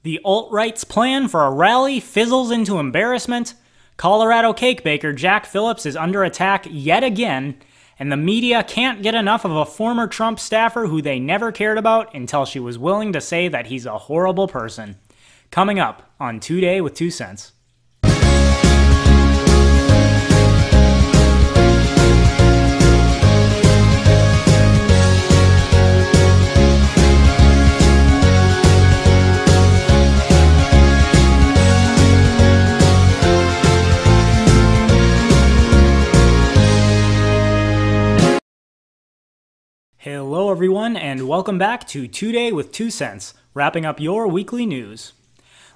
The alt-right's plan for a rally fizzles into embarrassment, Colorado cake baker Jack Phillips is under attack yet again, and the media can't get enough of a former Trump staffer who they never cared about until she was willing to say that he's a horrible person. Coming up on Today with 2 Cents. Hello everyone, and welcome back to Today with 2 Cents, wrapping up your weekly news.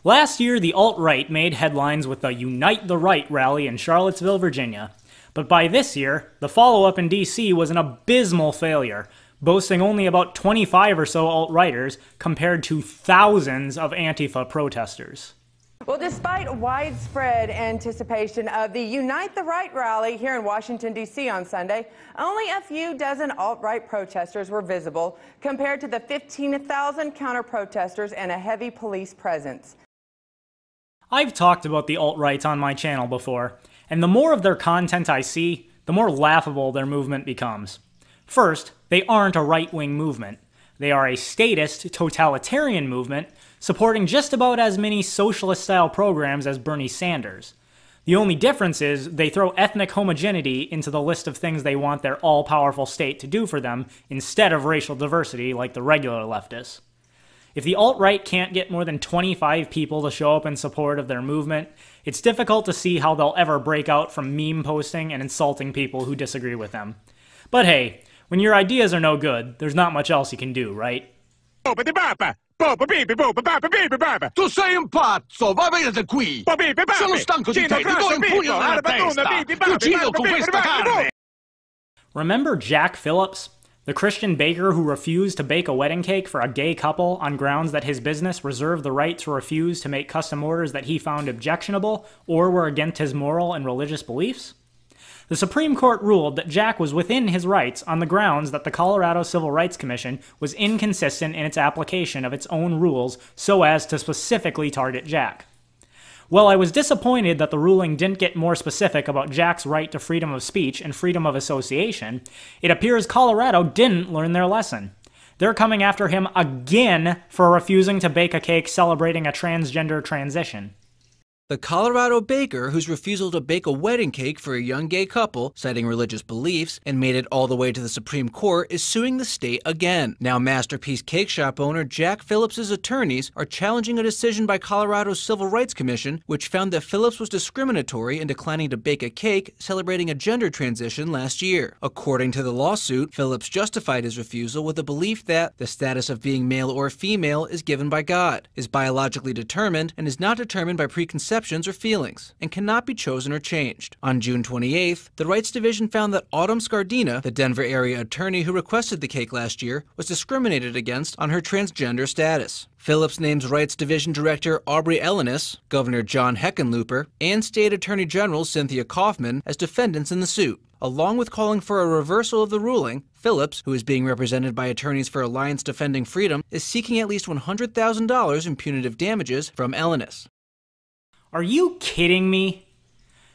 Last year, the alt-right made headlines with the Unite the Right rally in Charlottesville, Virginia. But by this year, the follow-up in DC was an abysmal failure, boasting only about 25 or so alt-righters compared to thousands of Antifa protesters. Well, despite widespread anticipation of the Unite the Right rally here in Washington, D.C. on Sunday, only a few dozen alt-right protesters were visible compared to the 15,000 counter-protesters and a heavy police presence. I've talked about the alt-right on my channel before, and the more of their content I see, the more laughable their movement becomes. First, they aren't a right-wing movement. They are a statist, totalitarian movement supporting just about as many socialist-style programs as Bernie Sanders. The only difference is they throw ethnic homogeneity into the list of things they want their all-powerful state to do for them instead of racial diversity like the regular leftists. If the alt-right can't get more than 25 people to show up in support of their movement, it's difficult to see how they'll ever break out from meme posting and insulting people who disagree with them. But hey, when your ideas are no good, there's not much else you can do, right? Tu sei un pazzo, va via da qui! Sono stanco di te, ti do un pugno nella testa! Ti uccido con questa carne! Remember Jack Phillips, the Christian baker who refused to bake a wedding cake for a gay couple on grounds that his business reserved the right to refuse to make custom orders that he found objectionable or were against his moral and religious beliefs? The Supreme Court ruled that Jack was within his rights on the grounds that the Colorado Civil Rights Commission was inconsistent in its application of its own rules so as to specifically target Jack. While I was disappointed that the ruling didn't get more specific about Jack's right to freedom of speech and freedom of association, it appears Colorado didn't learn their lesson. They're coming after him again for refusing to bake a cake celebrating a transgender transition. The Colorado baker, whose refusal to bake a wedding cake for a young gay couple, citing religious beliefs, and made it all the way to the Supreme Court, is suing the state again. Now Masterpiece Cakeshop owner Jack Phillips' attorneys are challenging a decision by Colorado's Civil Rights Commission, which found that Phillips was discriminatory in declining to bake a cake celebrating a gender transition last year. According to the lawsuit, Phillips justified his refusal with a belief that the status of being male or female is given by God, is biologically determined, and is not determined by preconceptions or feelings, and cannot be chosen or changed. On June 28th, the Rights Division found that Autumn Scardina, the Denver area attorney who requested the cake last year, was discriminated against on her transgender status. Phillips names Rights Division Director Aubrey Elenis, Governor John Heckenlooper, and State Attorney General Cynthia Kaufman as defendants in the suit. Along with calling for a reversal of the ruling, Phillips, who is being represented by attorneys for Alliance Defending Freedom, is seeking at least $100,000 in punitive damages from Elenis. Are you kidding me?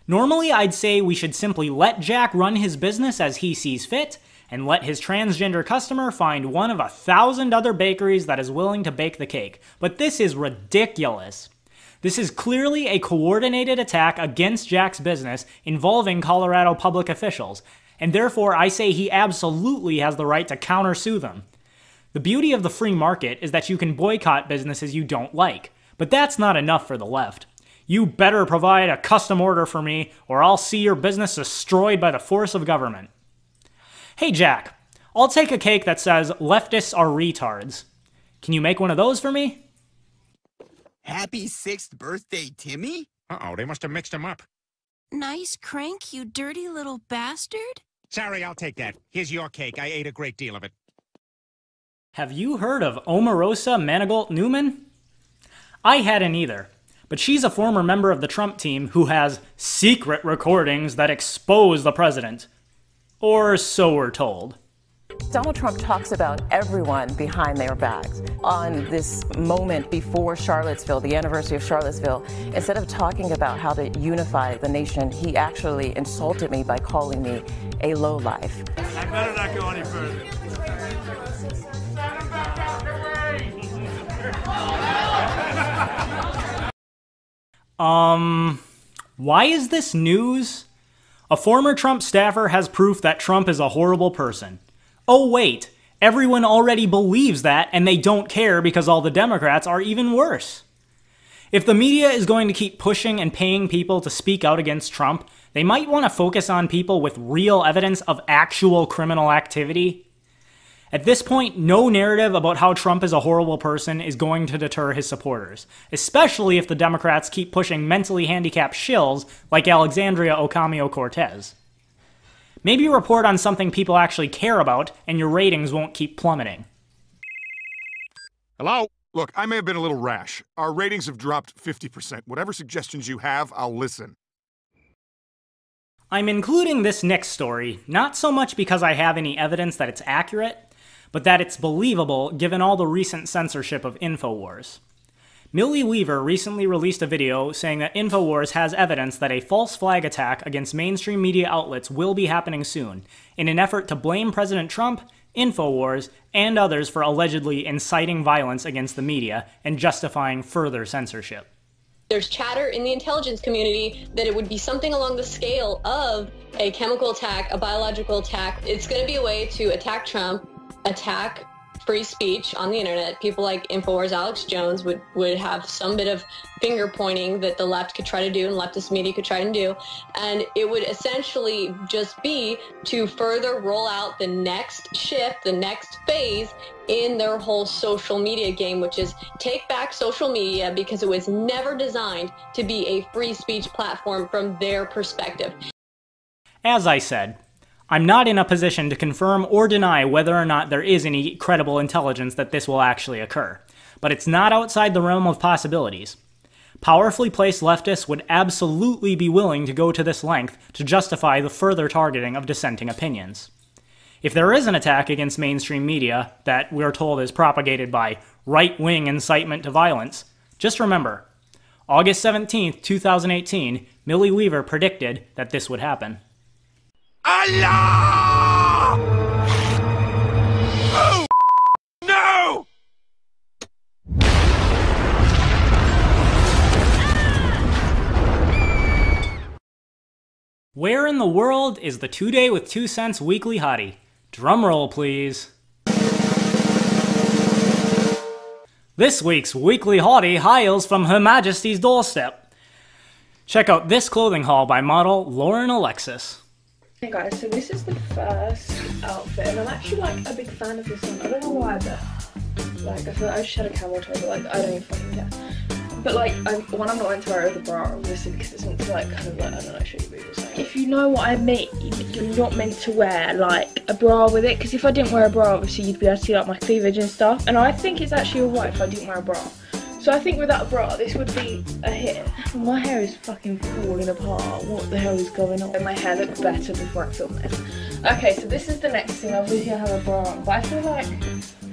Normally I'd say we should simply let Jack run his business as he sees fit, and let his transgender customer find one of 1,000 other bakeries that is willing to bake the cake. But this is ridiculous. This is clearly a coordinated attack against Jack's business involving Colorado public officials, and therefore I say he absolutely has the right to countersue them. The beauty of the free market is that you can boycott businesses you don't like, but that's not enough for the left. You better provide a custom order for me, or I'll see your business destroyed by the force of government. Hey Jack, I'll take a cake that says, leftists are retards. Can you make one of those for me? Happy 6th birthday, Timmy? Uh-oh, they must have mixed him up. Nice crank, you dirty little bastard. Sorry, I'll take that. Here's your cake. I ate a great deal of it. Have you heard of Omarosa Manigault-Newman? I hadn't either. But she's a former member of the Trump team who has secret recordings that expose the president. Or so we're told. Donald Trump talks about everyone behind their backs. On this moment before Charlottesville, the anniversary of Charlottesville, instead of talking about how to unify the nation, he actually insulted me by calling me a lowlife. I better not go any further. Why is this news? A former Trump staffer has proof that Trump is a horrible person. Oh wait, everyone already believes that and they don't care because all the Democrats are even worse. If the media is going to keep pushing and paying people to speak out against Trump, they might want to focus on people with real evidence of actual criminal activity. At this point, no narrative about how Trump is a horrible person is going to deter his supporters, especially if the Democrats keep pushing mentally handicapped shills like Alexandria Ocasio-Cortez. Maybe report on something people actually care about, and your ratings won't keep plummeting. Hello? Look, I may have been a little rash. Our ratings have dropped 50%. Whatever suggestions you have, I'll listen. I'm including this next story, not so much because I have any evidence that it's accurate, but that it's believable given all the recent censorship of InfoWars. Millie Weaver recently released a video saying that InfoWars has evidence that a false flag attack against mainstream media outlets will be happening soon, in an effort to blame President Trump, InfoWars, and others for allegedly inciting violence against the media and justifying further censorship. There's chatter in the intelligence community that it would be something along the scale of a chemical attack, a biological attack. It's going to be a way to attack Trump, attack free speech on the internet. People like InfoWars Alex Jones would have some bit of finger pointing that the left could try to do and leftist media could try to do. And it would essentially just be to further roll out the next shift, the next phase in their whole social media game, which is take back social media because it was never designed to be a free speech platform from their perspective. As I said, I'm not in a position to confirm or deny whether or not there is any credible intelligence that this will actually occur, but it's not outside the realm of possibilities. Powerfully placed leftists would absolutely be willing to go to this length to justify the further targeting of dissenting opinions. If there is an attack against mainstream media that we're told is propagated by right-wing incitement to violence, just remember, August 17th, 2018, Millie Weaver predicted that this would happen. Allah! Oh, no! Where in the world is the 2 Day with 2 Cents weekly hottie? Drumroll, please. This week's weekly hottie hails from Her Majesty's doorstep. Check out this clothing haul by model Lauren Alexis. Hey guys, so this is the first outfit, and I'm actually like a big fan of this one. I don't know why, but like I feel like I just had a camel toe, but like I don't even fucking care. But like when I'm not meant to wear it with a bra, obviously, because it's meant to like kind of like, I don't know, show you boobs or something. If you know what I mean, you're not meant to wear like a bra with it, because if I didn't wear a bra, obviously you'd be able to see like my cleavage and stuff. And I think it's actually alright if I didn't wear a bra. So I think without a bra, this would be a hit. My hair is fucking falling apart. What the hell is going on? My hair looked better before I filmed this. Okay, so this is the next thing. Obviously I have a bra on, but I feel like,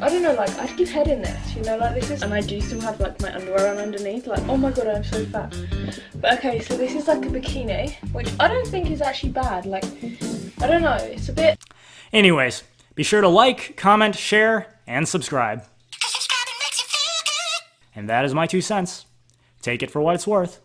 I don't know, like I'd give head in this, you know, like this is, and I do still have like my underwear on underneath, like, oh my god, I'm so fat. But okay, so this is like a bikini, which I don't think is actually bad. Like, I don't know, it's a bit. Anyways, be sure to like, comment, share, and subscribe. And that is my 2 cents. Take it for what it's worth.